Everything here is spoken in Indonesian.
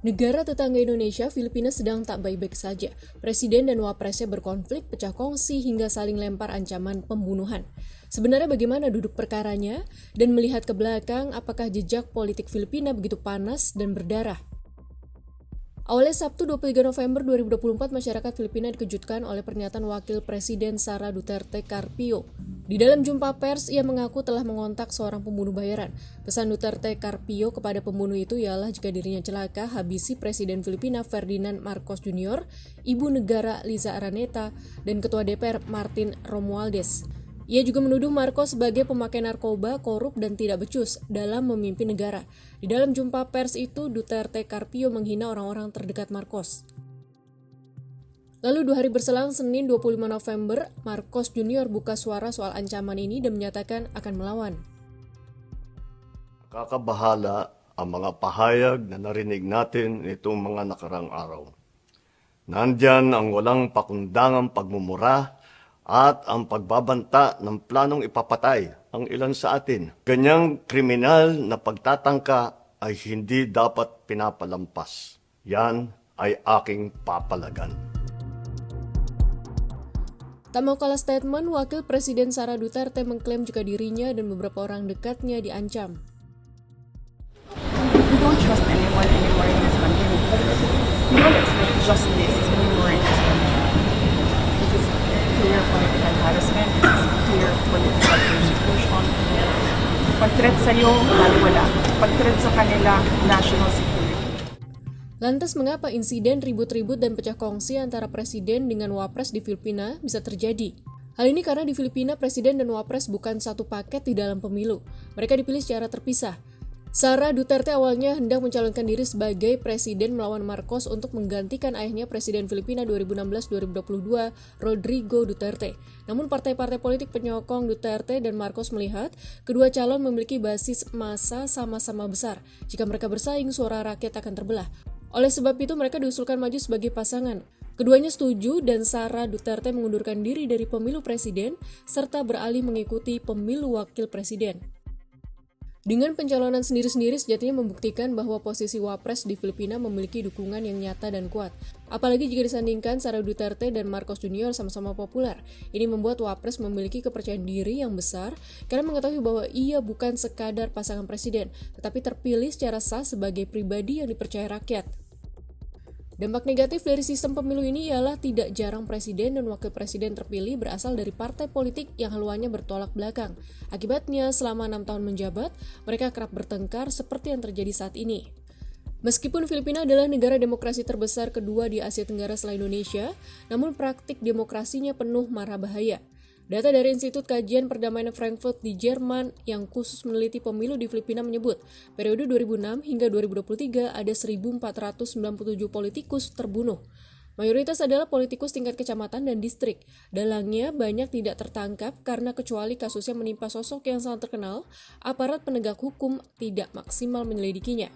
Negara tetangga Indonesia, Filipina sedang tak baik-baik saja. Presiden dan wapresnya berkonflik, pecah kongsi, hingga saling lempar ancaman pembunuhan. Sebenarnya bagaimana duduk perkaranya? Dan melihat ke belakang, apakah jejak politik Filipina begitu panas dan berdarah? Awalnya Sabtu 23 November 2024, masyarakat Filipina dikejutkan oleh pernyataan Wakil Presiden Sara Duterte Carpio. Di dalam jumpa pers, ia mengaku telah mengontak seorang pembunuh bayaran. Pesan Duterte Carpio kepada pembunuh itu ialah jika dirinya celaka, habisi Presiden Filipina Ferdinand Marcos Jr., Ibu Negara Liza Araneta, dan Ketua DPR Martin Romualdez. Ia juga menuduh Marcos sebagai pemakai narkoba, korup, dan tidak becus dalam memimpin negara. Di dalam jumpa pers itu, Duterte Carpio menghina orang-orang terdekat Marcos. Lalu 2 hari berselang, Senin 25 November, Marcos Jr. buka suara soal ancaman ini dan menyatakan akan melawan. Kakabahala ang mga pahayag na narinig natin itong mga nakarang araw. Nandyan ang walang pakundangang pagmumura at ang pagbabanta ng planong ipapatay ang ilan sa atin. Ganyang kriminal na pagtatangka ay hindi dapat pinapalampas. Yan ay aking papalagan. Tak mau kalah statement, Wakil Presiden Sara Duterte mengklaim jika dirinya dan beberapa orang dekatnya diancam. We don't trust anyone anymore in this country. We don't expect justice anymore in this country. This is clear political harassment. This is clear political persecution. Pag-threat sa'yo, wala. Pag-threat sa kanila, national security. Lantas mengapa insiden ribut-ribut dan pecah kongsi antara presiden dengan wapres di Filipina bisa terjadi? Hal ini karena di Filipina presiden dan wapres bukan satu paket di dalam pemilu. Mereka dipilih secara terpisah. Sara Duterte awalnya hendak mencalonkan diri sebagai presiden melawan Marcos untuk menggantikan ayahnya Presiden Filipina 2016-2022, Rodrigo Duterte. Namun partai-partai politik penyokong Duterte dan Marcos melihat kedua calon memiliki basis massa sama-sama besar. Jika mereka bersaing, suara rakyat akan terbelah. Oleh sebab itu, mereka diusulkan maju sebagai pasangan. Keduanya setuju dan Sara Duterte mengundurkan diri dari pemilu presiden serta beralih mengikuti pemilu wakil presiden. Dengan pencalonan sendiri-sendiri sejatinya membuktikan bahwa posisi wapres di Filipina memiliki dukungan yang nyata dan kuat. Apalagi jika disandingkan Sara Duterte dan Marcos Jr. sama-sama populer. Ini membuat wapres memiliki kepercayaan diri yang besar karena mengetahui bahwa ia bukan sekadar pasangan presiden, tetapi terpilih secara sah sebagai pribadi yang dipercaya rakyat. Dampak negatif dari sistem pemilu ini ialah tidak jarang presiden dan wakil presiden terpilih berasal dari partai politik yang haluannya bertolak belakang. Akibatnya, selama 6 tahun menjabat, mereka kerap bertengkar seperti yang terjadi saat ini. Meskipun Filipina adalah negara demokrasi terbesar kedua di Asia Tenggara setelah Indonesia, namun praktik demokrasinya penuh mara bahaya. Data dari Institut Kajian Perdamaian Frankfurt di Jerman yang khusus meneliti pemilu di Filipina menyebut, periode 2006 hingga 2023 ada 1.497 politikus terbunuh. Mayoritas adalah politikus tingkat kecamatan dan distrik. Dalangnya banyak tidak tertangkap karena kecuali kasusnya menimpa sosok yang sangat terkenal, aparat penegak hukum tidak maksimal menyelidikinya.